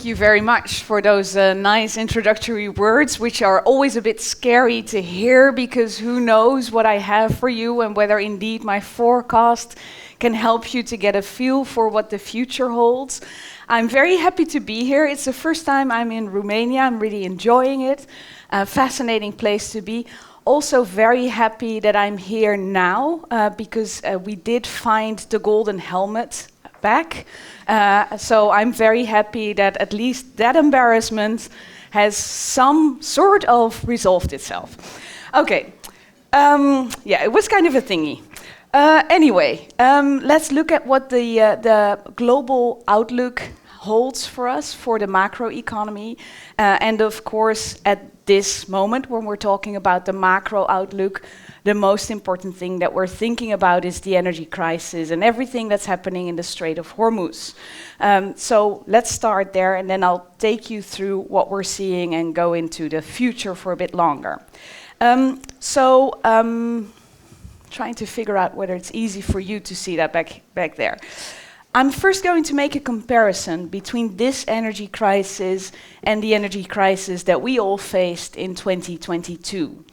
you very much for those nice introductory words, which are always a bit scary to hear because who knows what I have for you and whether indeed my forecast can help you to get a feel for what the future holds. I'm very happy to be here. It's the first time I'm in Romania. I'm really enjoying it. A fascinating place to be. Also very happy that I'm here now because we did find the golden helmet back. So I'm very happy that at least that embarrassment has some sort of resolved itself. Okay, yeah, it was kind of a thingy. Anyway, let's look at what the global outlook holds for us for the macroeconomy. And of course, at this moment when we're talking about the macro outlook, the most important thing that we're thinking about is the energy crisis and everything that's happening in the Strait of Hormuz. So let's start there, and then I'll take you through what we're seeing and go into the future for a bit longer. Trying to figure out whether it's easy for you to see that back there. I'm first going to make a comparison between this energy crisis and the energy crisis that we all faced in 2022.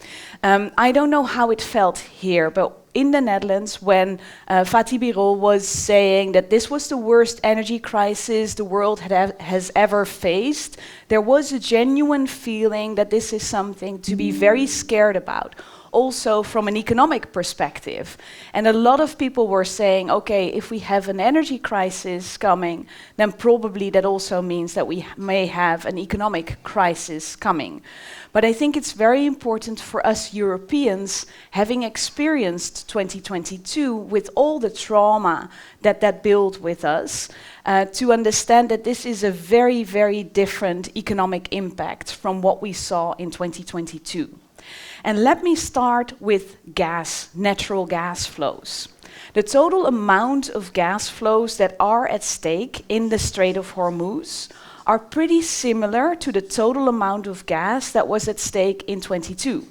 I don't know how it felt here, but in the Netherlands, when Fatih Birol was saying that this was the worst energy crisis the world has ever faced, there was a genuine feeling that this is something to be very scared about. Also from an economic perspective. And a lot of people were saying, okay, if we have an energy crisis coming, then probably that also means that we may have an economic crisis coming. But I think it's very important for us Europeans, having experienced 2022 with all the trauma that built with us, to understand that this is a very, very different economic impact from what we saw in 2022. And let me start with gas, natural gas flows. The total amount of gas flows that are at stake in the Strait of Hormuz are pretty similar to the total amount of gas that was at stake in 22.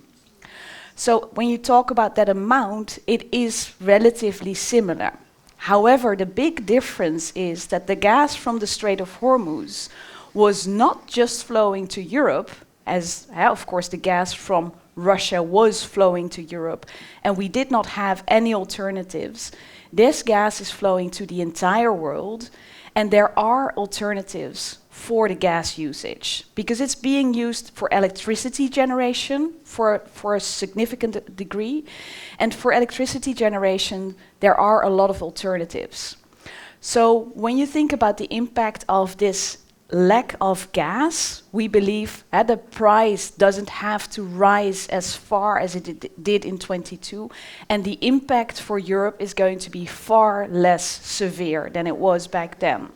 So when you talk about that amount, it is relatively similar. However, the big difference is that the gas from the Strait of Hormuz was not just flowing to Europe, as of course the gas from Russia was flowing to Europe, and we did not have any alternatives. This gas is flowing to the entire world, and there are alternatives for the gas usage, because it's being used for electricity generation for a significant degree, and for electricity generation, there are a lot of alternatives. So when you think about the impact of this lack of gas, we believe that the price doesn't have to rise as far as it did in 22, and the impact for Europe is going to be far less severe than it was back then.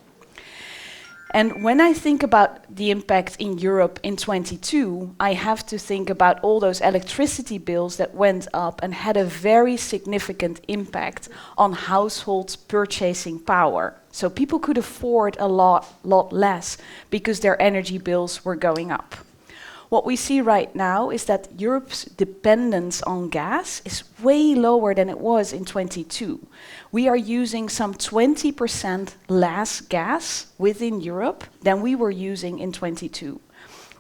And when I think about the impact in Europe in 22, I have to think about all those electricity bills that went up and had a very significant impact on households' purchasing power. So people could afford a lot less because their energy bills were going up. What we see right now is that Europe's dependence on gas is way lower than it was in 22. We are using some 20% less gas within Europe than we were using in 22.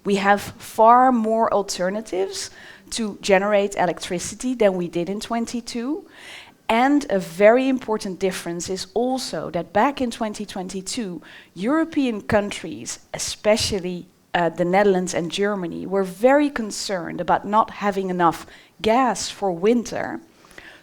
We have far more alternatives to generate electricity than we did in 22. And a very important difference is also that back in 2022, European countries, especially the Netherlands and Germany, were very concerned about not having enough gas for winter.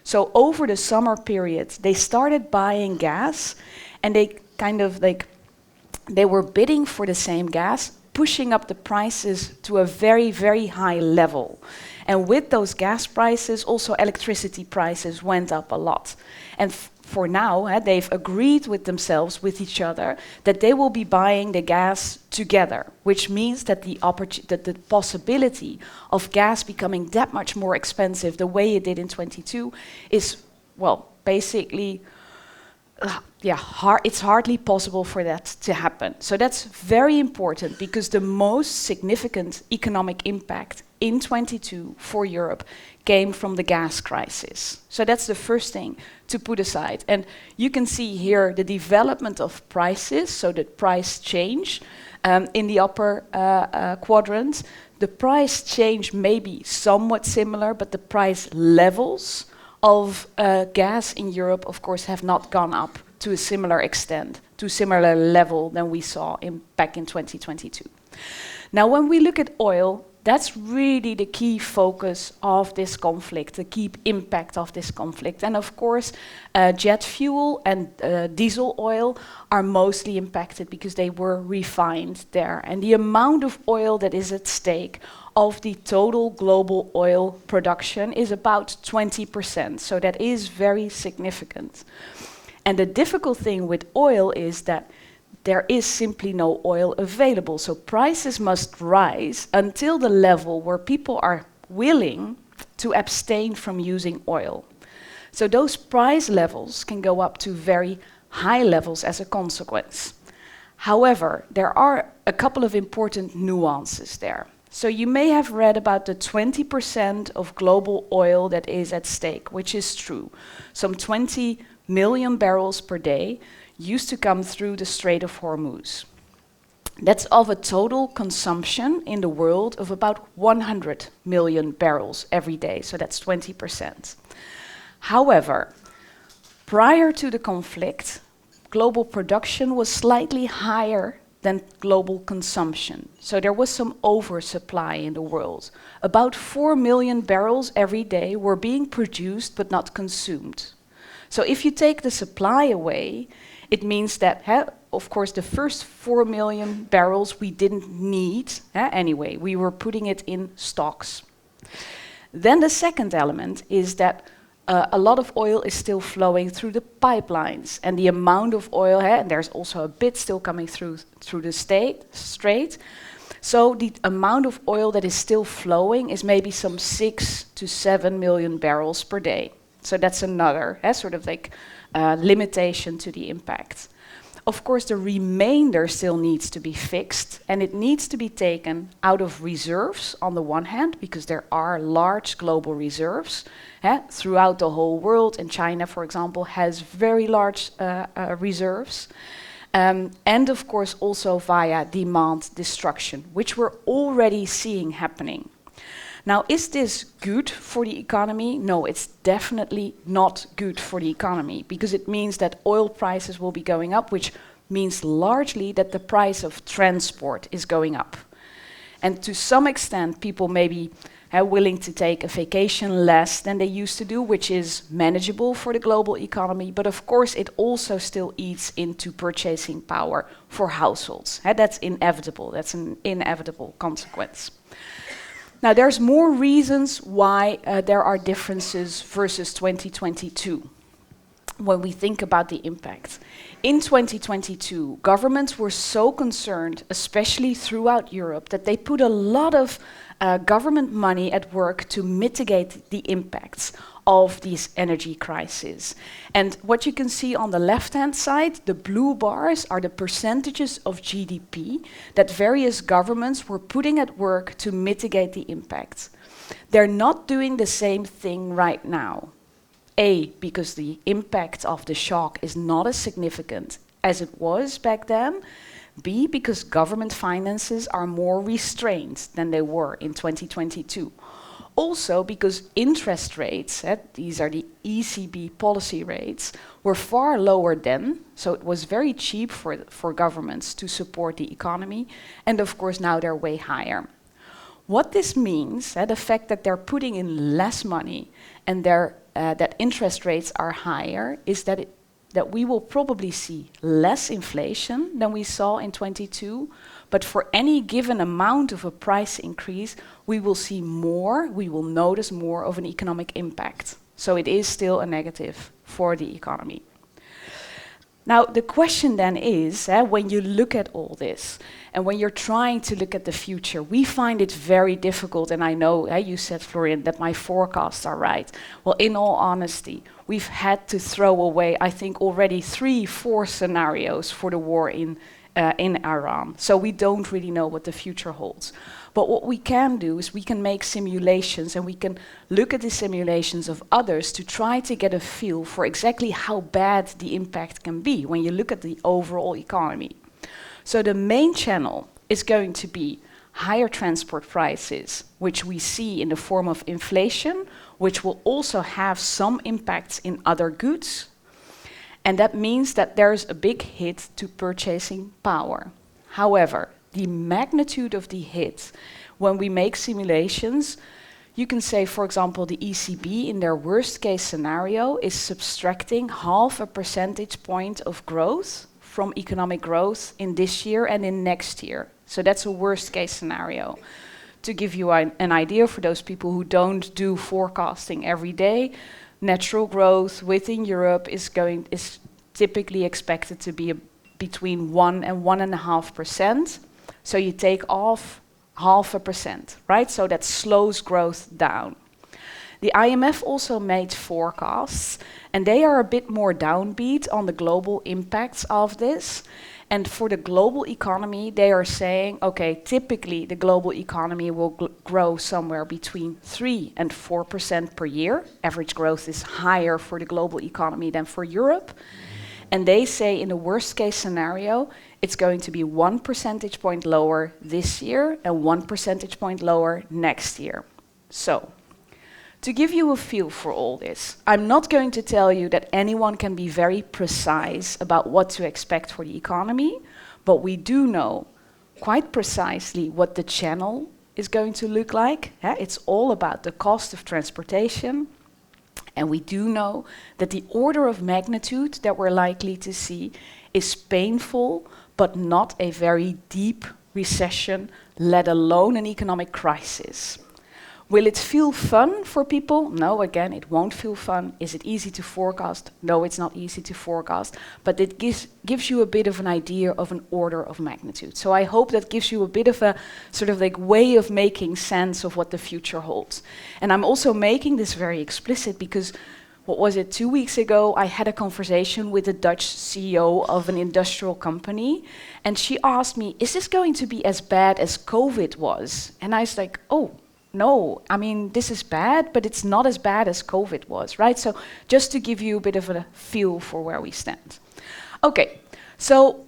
So over the summer period, they started buying gas, and they were bidding for the same gas, pushing up the prices to a very, very high level. And with those gas prices, also electricity prices went up a lot. And for now, they've agreed with themselves, with each other, that they will be buying the gas together, which means that the possibility of gas becoming that much more expensive the way it did in 22 is, well, basically, it's hardly possible for that to happen. So that's very important, because the most significant economic impact in 22 for Europe came from the gas crisis. So that's the first thing to put aside. And you can see here the development of prices, so the price change in the upper quadrant. The price change may be somewhat similar, but the price levels of gas in Europe, of course, have not gone up to a similar extent, to a similar level than we saw back in 2022. Now, when we look at oil, that's really the key focus of this conflict, the key impact of this conflict. And of course, jet fuel and diesel oil are mostly impacted because they were refined there. And the amount of oil that is at stake of the total global oil production is about 20%. So that is very significant. And the difficult thing with oil is that there is simply no oil available. So prices must rise until the level where people are willing to abstain from using oil. So those price levels can go up to very high levels as a consequence. However, there are a couple of important nuances there. So you may have read about the 20% of global oil that is at stake, which is true. Some 20 million barrels per day used to come through the Strait of Hormuz. That's of a total consumption in the world of about 100 million barrels every day, so that's 20%. However, prior to the conflict, global production was slightly higher than global consumption. So there was some oversupply in the world. About 4 million barrels every day were being produced but not consumed. So if you take the supply away, it means that, of course, the first 4 million barrels we didn't need anyway. We were putting it in stocks. Then the second element is that a lot of oil is still flowing through the pipelines. And the amount of oil, and there's also a bit still coming through the strait. So the amount of oil that is still flowing is maybe some 6 to 7 million barrels per day. So that's another sort of like limitation to the impact. Of course, the remainder still needs to be fixed, and it needs to be taken out of reserves on the one hand, because there are large global reserves throughout the whole world, and China, for example, has very large reserves. And of course, also via demand destruction, which we're already seeing happening. Now, is this good for the economy? No, it's definitely not good for the economy, because it means that oil prices will be going up, which means largely that the price of transport is going up. And to some extent, people may be willing to take a vacation less than they used to do, which is manageable for the global economy. But of course, it also still eats into purchasing power for households. That's inevitable. That's an inevitable consequence. Now, there's more reasons why there are differences versus 2022 when we think about the impact. In 2022, governments were so concerned, especially throughout Europe, that they put a lot of government money at work to mitigate the impacts of these energy crises. And what you can see on the left-hand side, the blue bars are the percentages of GDP that various governments were putting at work to mitigate the impacts. They're not doing the same thing right now. A, because the impact of the shock is not as significant as it was back then. B, because government finances are more restrained than they were in 2022. Also because interest rates, these are the ECB policy rates, were far lower then, so it was very cheap for governments to support the economy, and of course now they're way higher. What this means, the fact that they're putting in less money and that interest rates are higher, is that we will probably see less inflation than we saw in 22, but for any given amount of a price increase, we will see more, we will notice more of an economic impact. So it is still a negative for the economy. Now, the question then is, when you look at all this, and when you're trying to look at the future, we find it very difficult, and I know you said, Florian, that my forecasts are right. Well, in all honesty, we've had to throw away, I think, already 3-4 scenarios for the war in Iran. So we don't really know what the future holds. But what we can do is we can make simulations, and we can look at the simulations of others to try to get a feel for exactly how bad the impact can be when you look at the overall economy. So the main channel is going to be higher transport prices, which we see in the form of inflation, which will also have some impacts in other goods. And that means that there's a big hit to purchasing power. However, the magnitude of the hit, when we make simulations, you can say, for example, the ECB in their worst case scenario is subtracting 0.5 percentage point of growth from economic growth in this year and in next year. So that's a worst case scenario. To give you an idea for those people who don't do forecasting every day, natural growth within Europe is typically expected to be between 1 and 1.5%. So you take off 0.5%, right? So that slows growth down. The IMF also made forecasts, and they are a bit more downbeat on the global impacts of this. And for the global economy, they are saying, okay, typically the global economy will grow somewhere between 3 and 4% per year. Average growth is higher for the global economy than for Europe. And they say in the worst case scenario, it's going to be 1 percentage point lower this year and 1 percentage point lower next year. So, to give you a feel for all this, I'm not going to tell you that anyone can be very precise about what to expect for the economy, but we do know quite precisely what the channel is going to look like. It's all about the cost of transportation. And we do know that the order of magnitude that we're likely to see is painful, but not a very deep recession, let alone an economic crisis. Will it feel fun for people? No, again, it won't feel fun. Is it easy to forecast? No, it's not easy to forecast, but it gives you a bit of an idea of an order of magnitude. So I hope that gives you a bit of a sort of like way of making sense of what the future holds. And I'm also making this very explicit because, what was it, 2 weeks ago, I had a conversation with a Dutch CEO of an industrial company, and she asked me, is this going to be as bad as COVID was? And I was like, oh, no, I mean, this is bad, but it's not as bad as COVID was, right? So just to give you a bit of a feel for where we stand. Okay, so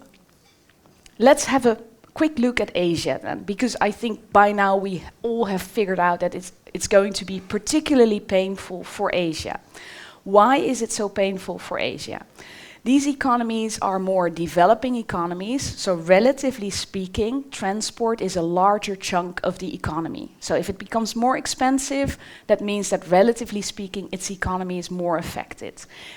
let's have a quick look at Asia then, because I think by now we all have figured out that it's going to be particularly painful for Asia. Why is it so painful for Asia? These economies are more developing economies, so relatively speaking, transport is a larger chunk of the economy. So if it becomes more expensive, that means that relatively speaking, its economy is more affected.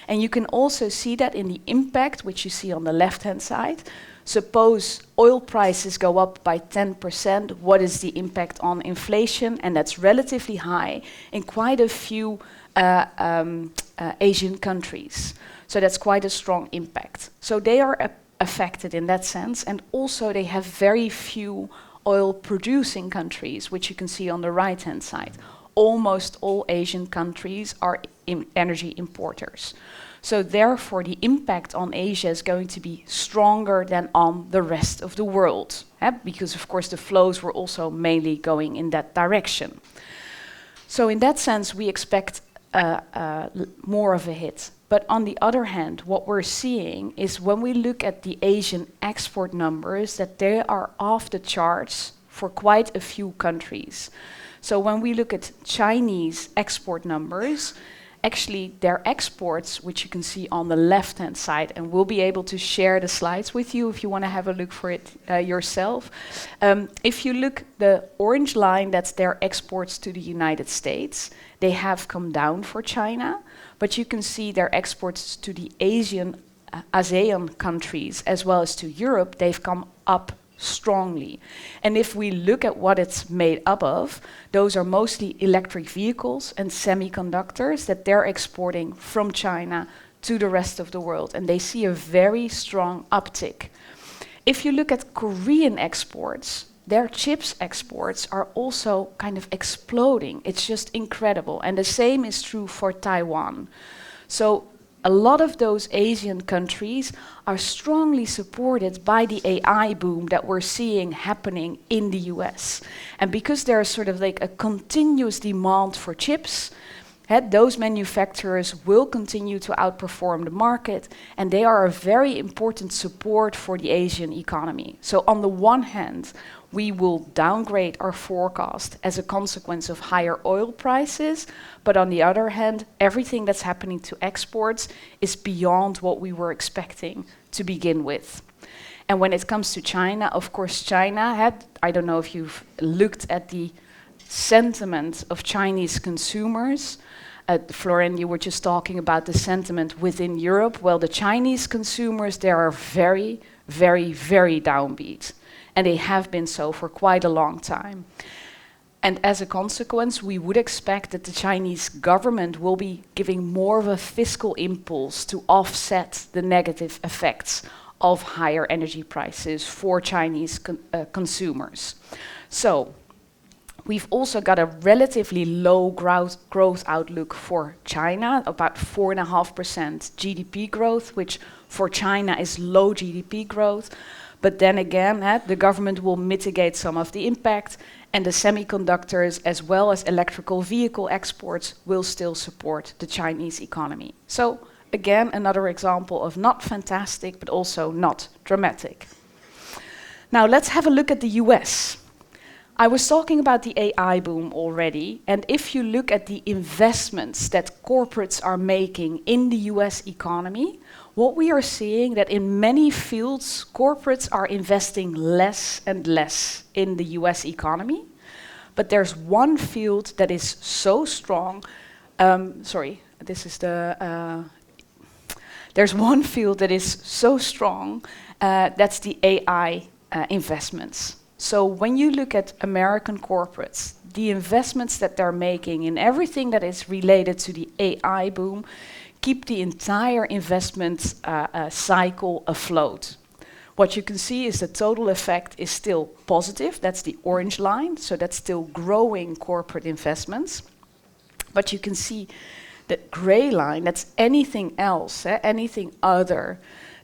And you can also see that in the impact, which you see on the left-hand side. Suppose oil prices go up by 10%, what is the impact on inflation? And that's relatively high in quite a few Asian countries. So that's quite a strong impact. So they are affected in that sense, and also they have very few oil-producing countries, which you can see on the right-hand side. Almost all Asian countries are energy importers. So therefore, the impact on Asia is going to be stronger than on the rest of the world, because of course the flows were also mainly going in that direction. So in that sense, we expect more of a hit. But on the other hand, what we're seeing is when we look at the Asian export numbers, that they are off the charts for quite a few countries. So when we look at Chinese export numbers, actually their exports, which you can see on the left-hand side, and we'll be able to share the slides with you if you want to have a look for it yourself. If you look, the orange line, that's their exports to the United States. They have come down for China, but you can see their exports to the ASEAN countries as well as to Europe, they've come up strongly. And if we look at what it's made up of, those are mostly electric vehicles and semiconductors that they're exporting from China to the rest of the world. And they see a very strong uptick. If you look at Korean exports, their chips exports are also kind of exploding. It's just incredible. And the same is true for Taiwan. So a lot of those Asian countries are strongly supported by the AI boom that we're seeing happening in the US. And because there's sort of like a continuous demand for chips, those manufacturers will continue to outperform the market, and they are a very important support for the Asian economy. So on the one hand, we will downgrade our forecast as a consequence of higher oil prices, but on the other hand, everything that's happening to exports is beyond what we were expecting to begin with. And when it comes to China, of course, China had, I don't know if you've looked at the sentiment of Chinese consumers. Florian, you were just talking about the sentiment within Europe. Well, the Chinese consumers, they are very, very, very downbeat. And they have been so for quite a long time. And as a consequence, we would expect that the Chinese government will be giving more of a fiscal impulse to offset the negative effects of higher energy prices for Chinese consumers. So we've also got a relatively low growth outlook for China, about 4.5% GDP growth, which for China is low GDP growth. But then again, the government will mitigate some of the impact, and the semiconductors as well as electrical vehicle exports will still support the Chinese economy. So again, another example of not fantastic, but also not dramatic. Now let's have a look at the US. I was talking about the AI boom already, and if you look at the investments that corporates are making in the US economy, what we are seeing that in many fields, corporates are investing less and less in the US economy. But there's one field that is so strong. There's one field that is so strong, that's the AI investments. So when you look at American corporates, the investments that they're making in everything that is related to the AI boom keep the entire investment cycle afloat. What you can see is the total effect is still positive. That's the orange line, so that's still growing corporate investments. But you can see the gray line, that's anything else, anything other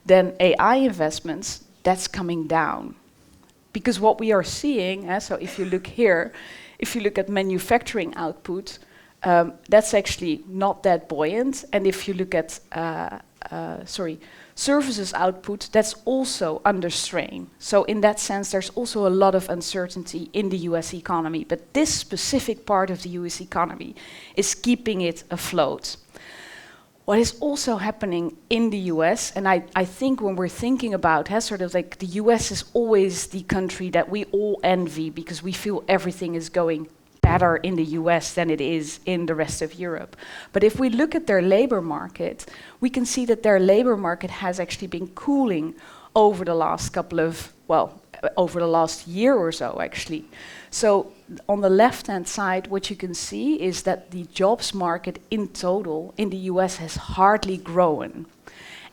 than AI investments, that's coming down. Because what we are seeing, so if you look here, if you look at manufacturing output, that's actually not that buoyant. And if you look at services output, that's also under strain. So in that sense, there's also a lot of uncertainty in the US economy. But this specific part of the US economy is keeping it afloat. What is also happening in the US, and I think when we're thinking about sort of like the US is always the country that we all envy because we feel everything is going better in the US than it is in the rest of Europe. But if we look at their labor market, we can see that their labor market has actually been cooling over the last over the last year or so, actually. So on the left-hand side, what you can see is that the jobs market in total in the US has hardly grown.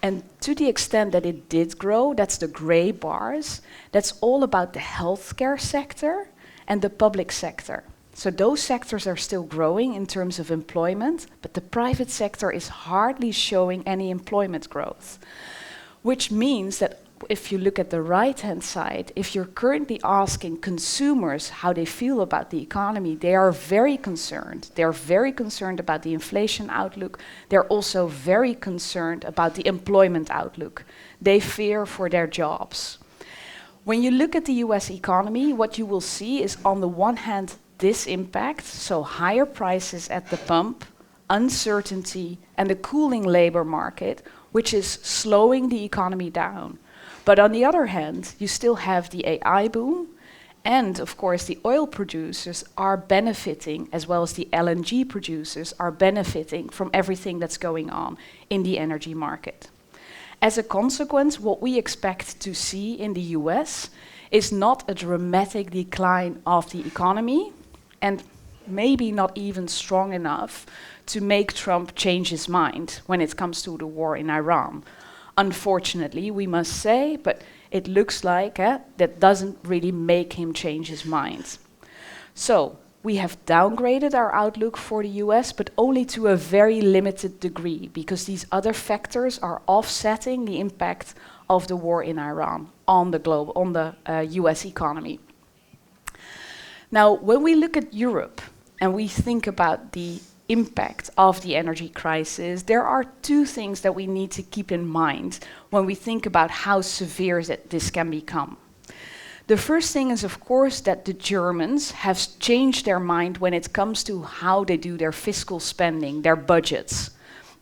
And to the extent that it did grow, that's the gray bars, that's all about the healthcare sector and the public sector. So those sectors are still growing in terms of employment, but the private sector is hardly showing any employment growth. Which means that if you look at the right-hand side, if you're currently asking consumers how they feel about the economy, they are very concerned. They are very concerned about the inflation outlook. They're also very concerned about the employment outlook. They fear for their jobs. When you look at the US economy, what you will see is on the one hand, this impact, so higher prices at the pump, uncertainty, and the cooling labor market, which is slowing the economy down. But on the other hand, you still have the AI boom, and of course the oil producers are benefiting, as well as the LNG producers are benefiting from everything that's going on in the energy market. As a consequence, what we expect to see in the US is not a dramatic decline of the economy, and maybe not even strong enough to make Trump change his mind when it comes to the war in Iran. Unfortunately, we must say, but it looks like that doesn't really make him change his mind. So we have downgraded our outlook for the US, but only to a very limited degree, because these other factors are offsetting the impact of the war in Iran on the US economy. Now, when we look at Europe and we think about the impact of the energy crisis, there are two things that we need to keep in mind when we think about how severe this can become. The first thing is, of course, that the Germans have changed their mind when it comes to how they do their fiscal spending, their budgets.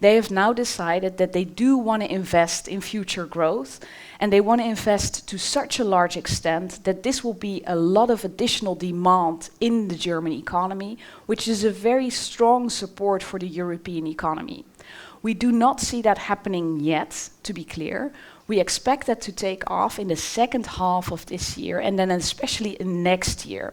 They have now decided that they do want to invest in future growth, and they want to invest to such a large extent that this will be a lot of additional demand in the German economy, which is a very strong support for the European economy. We do not see that happening yet, to be clear. We expect that to take off in the second half of this year, and then especially in next year.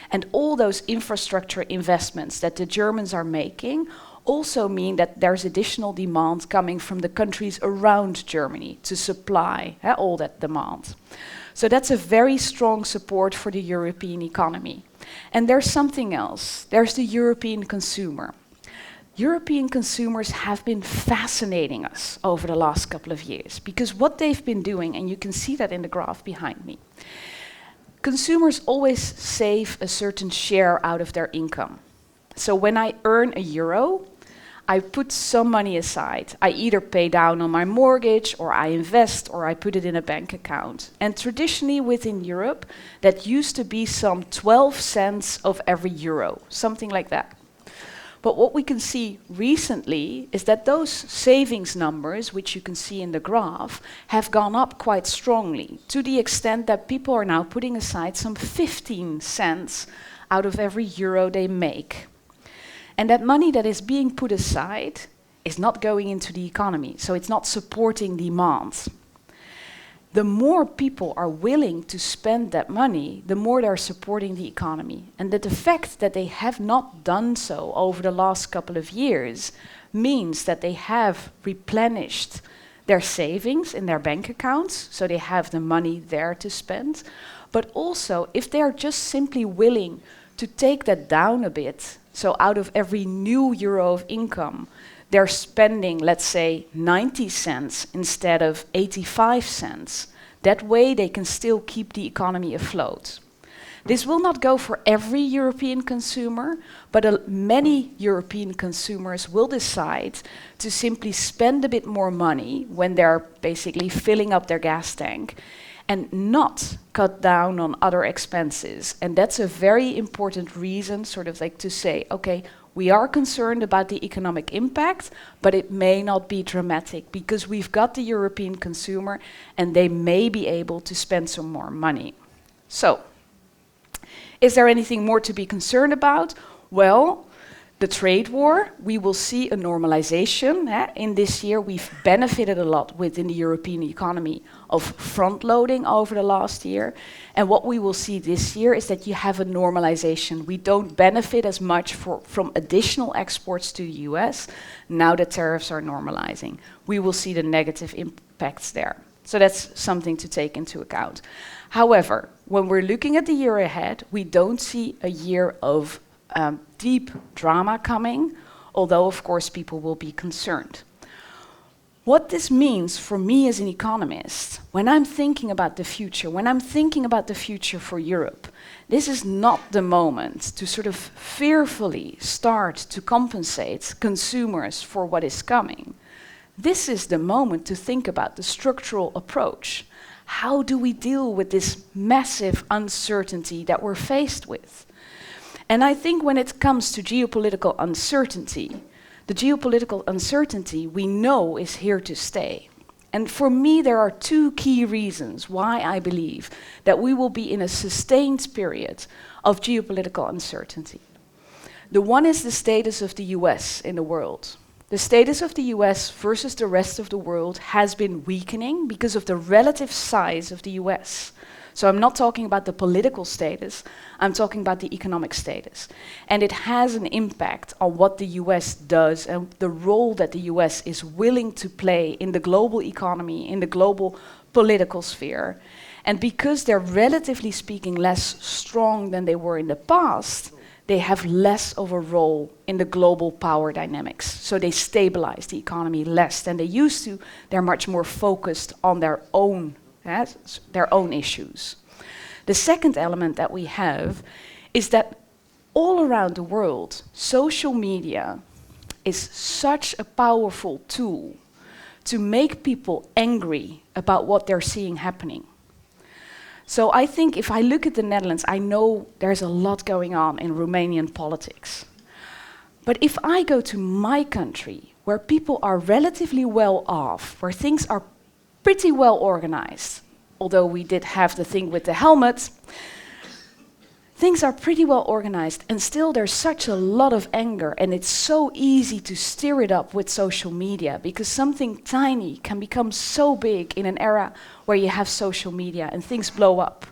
And all those infrastructure investments that the Germans are making also mean that there's additional demand coming from the countries around Germany to supply all that demand. So that's a very strong support for the European economy. And there's something else. There's the European consumer. European consumers have been fascinating us over the last couple of years, because what they've been doing, and you can see that in the graph behind me, consumers always save a certain share out of their income. So when I earn €1, I put some money aside. I either pay down on my mortgage, or I invest, or I put it in a bank account. And traditionally within Europe, that used to be some 12 cents of every euro, something like that. But what we can see recently is that those savings numbers, which you can see in the graph, have gone up quite strongly, to the extent that people are now putting aside some 15 cents out of every euro they make. And that money that is being put aside is not going into the economy, so it's not supporting demand. The more people are willing to spend that money, the more they're supporting the economy. And that the fact that they have not done so over the last couple of years means that they have replenished their savings in their bank accounts, so they have the money there to spend. But also, if they are just simply willing to take that down a bit, so out of every new euro of income, they're spending, let's say, 90 cents instead of 85 cents. That way they can still keep the economy afloat. This will not go for every European consumer, but many European consumers will decide to simply spend a bit more money when they're basically filling up their gas tank and not cut down on other expenses. And that's a very important reason, sort of like to say, okay, we are concerned about the economic impact, but it may not be dramatic because we've got the European consumer and they may be able to spend some more money. So, is there anything more to be concerned about? Well, the trade war, we will see a normalization. In this year, we've benefited a lot within the European economy of front-loading over the last year. And what we will see this year is that you have a normalization. We don't benefit as much from additional exports to the US. Now the tariffs are normalizing. We will see the negative impacts there. So that's something to take into account. However, when we're looking at the year ahead, we don't see a year of deep drama coming, although of course people will be concerned. What this means for me as an economist, when I'm thinking about the future, when I'm thinking about the future for Europe, this is not the moment to sort of fearfully start to compensate consumers for what is coming. This is the moment to think about the structural approach. How do we deal with this massive uncertainty that we're faced with? And I think when it comes to geopolitical uncertainty, the geopolitical uncertainty we know is here to stay. And for me, there are two key reasons why I believe that we will be in a sustained period of geopolitical uncertainty. The one is the status of the US in the world. The status of the US versus the rest of the world has been weakening because of the relative size of the US. So I'm not talking about the political status, I'm talking about the economic status. And it has an impact on what the US does and the role that the US is willing to play in the global economy, in the global political sphere. And because they're relatively speaking less strong than they were in the past, they have less of a role in the global power dynamics. So they stabilize the economy less than they used to. They're much more focused on their own issues. The second element that we have is that all around the world, social media is such a powerful tool to make people angry about what they're seeing happening. So I think if I look at the Netherlands, I know there's a lot going on in Romanian politics. But if I go to my country, where people are relatively well off, where things are pretty well organized, although we did have the thing with the helmet, things are pretty well organized, and still there's such a lot of anger, and it's so easy to stir it up with social media, because something tiny can become so big in an era where you have social media and things blow up.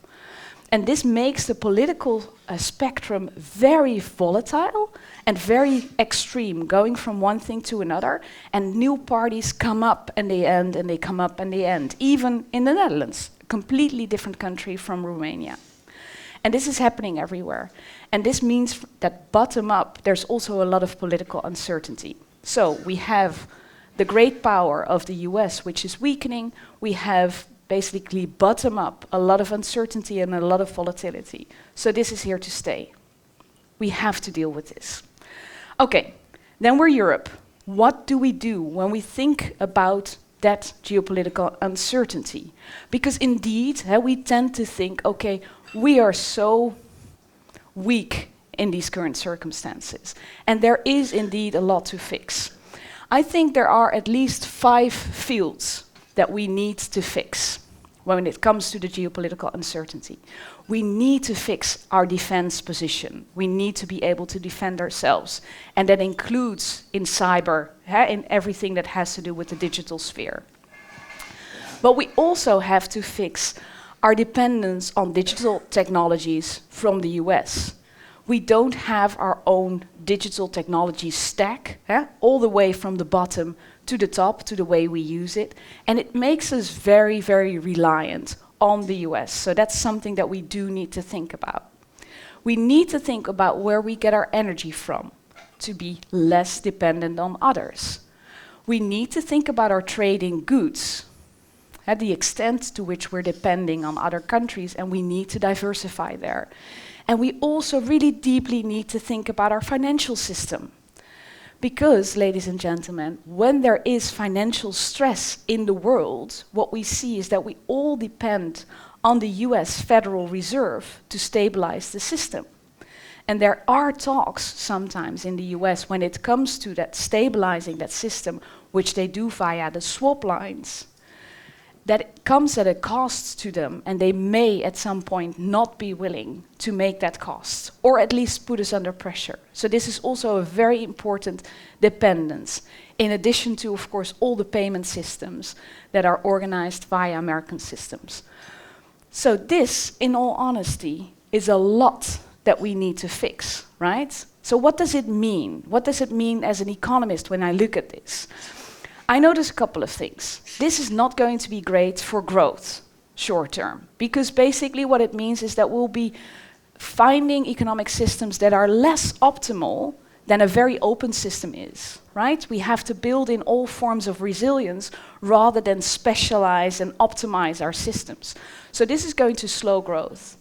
And this makes the political spectrum very volatile and very extreme, going from one thing to another, and new parties come up and they end, and they come up and they end, even in the Netherlands, a completely different country from Romania. And this is happening everywhere. And this means that bottom up, there's also a lot of political uncertainty. So we have the great power of the US, which is weakening. We have basically bottom up a lot of uncertainty and a lot of volatility. So this is here to stay. We have to deal with this. Okay, then we're Europe. What do we do when we think about that geopolitical uncertainty? Because indeed, we tend to think, okay, we are so weak in these current circumstances. And there is indeed a lot to fix. I think there are at least 5 fields that we need to fix when it comes to the geopolitical uncertainty. We need to fix our defense position. We need to be able to defend ourselves. And that includes in cyber, in everything that has to do with the digital sphere. But we also have to fix our dependence on digital technologies from the US. We don't have our own digital technology stack, all the way from the bottom to the top, to the way we use it. And it makes us very, very reliant on the US. So that's something that we do need to think about. We need to think about where we get our energy from to be less dependent on others. We need to think about our trade in goods, at the extent to which we're depending on other countries, and we need to diversify there. And we also really deeply need to think about our financial system. Because, ladies and gentlemen, when there is financial stress in the world, what we see is that we all depend on the US Federal Reserve to stabilize the system. And there are talks sometimes in the US when it comes to that stabilizing that system, which they do via the swap lines, that it comes at a cost to them, and they may at some point not be willing to make that cost, or at least put us under pressure. So this is also a very important dependence, in addition to, of course, all the payment systems that are organized via American systems. So this, in all honesty, is a lot that we need to fix, right? So what does it mean? What does it mean as an economist when I look at this? I notice a couple of things. This is not going to be great for growth, short term, because basically what it means is that we'll be finding economic systems that are less optimal than a very open system is, right? We have to build in all forms of resilience rather than specialize and optimize our systems. So this is going to slow growth.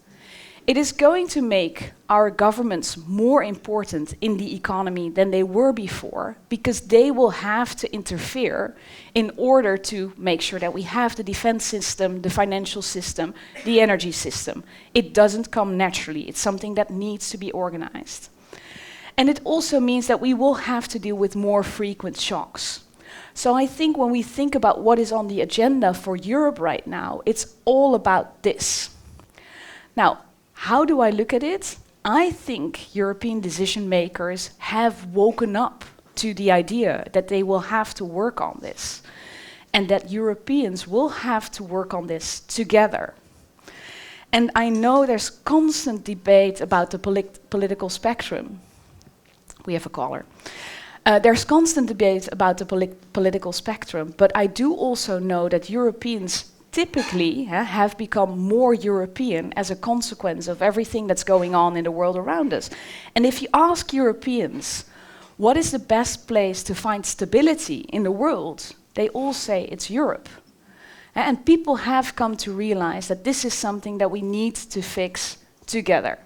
It is going to make our governments more important in the economy than they were before, because they will have to interfere in order to make sure that we have the defense system, the financial system, the energy system. It doesn't come naturally. It's something that needs to be organized. And it also means that we will have to deal with more frequent shocks. So I think when we think about what is on the agenda for Europe right now, it's all about this. Now, how do I look at it? I think European decision makers have woken up to the idea that they will have to work on this, and that Europeans will have to work on this together. And I know there's constant debate about the political spectrum. We have a caller. There's constant debate about the political spectrum, but I do also know that Europeans typically have become more European as a consequence of everything that's going on in the world around us. And if you ask Europeans, what is the best place to find stability in the world, they all say it's Europe. And people have come to realize that this is something that we need to fix together.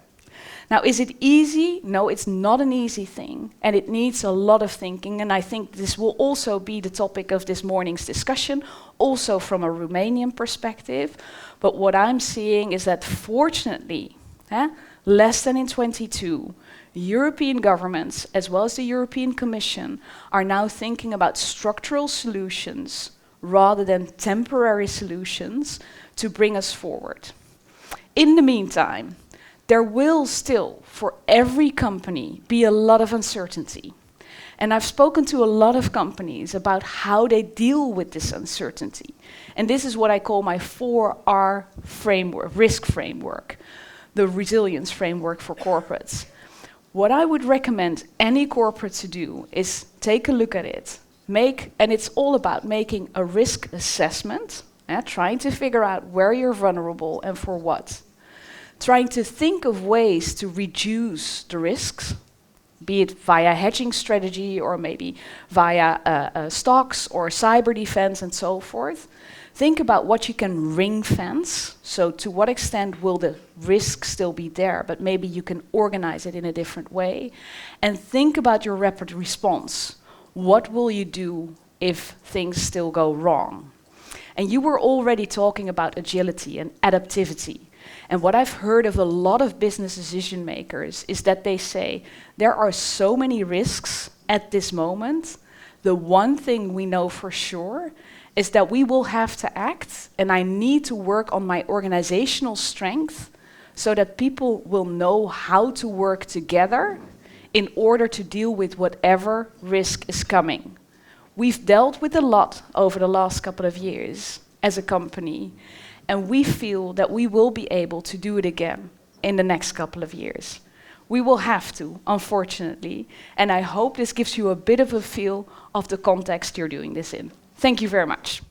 Now, is it easy? No, it's not an easy thing, and it needs a lot of thinking, and I think this will also be the topic of this morning's discussion, also from a Romanian perspective. But what I'm seeing is that fortunately, less than in 22, European governments, as well as the European Commission, are now thinking about structural solutions rather than temporary solutions to bring us forward. In the meantime, there will still, for every company, be a lot of uncertainty. And I've spoken to a lot of companies about how they deal with this uncertainty. And this is what I call my 4R framework, risk framework, the resilience framework for corporates. What I would recommend any corporate to do is take a look at it, and it's all about making a risk assessment, trying to figure out where you're vulnerable and for what. Trying to think of ways to reduce the risks, be it via hedging strategy or maybe via stocks or cyber defense and so forth. Think about what you can ring fence. So to what extent will the risk still be there, but maybe you can organize it in a different way. And think about your rapid response. What will you do if things still go wrong? And you were already talking about agility and adaptivity. And what I've heard of a lot of business decision makers is that they say, there are so many risks at this moment. The one thing we know for sure is that we will have to act, and I need to work on my organizational strength so that people will know how to work together in order to deal with whatever risk is coming. We've dealt with a lot over the last couple of years as a company, and we feel that we will be able to do it again in the next couple of years. We will have to, unfortunately, and I hope this gives you a bit of a feel of the context you're doing this in. Thank you very much.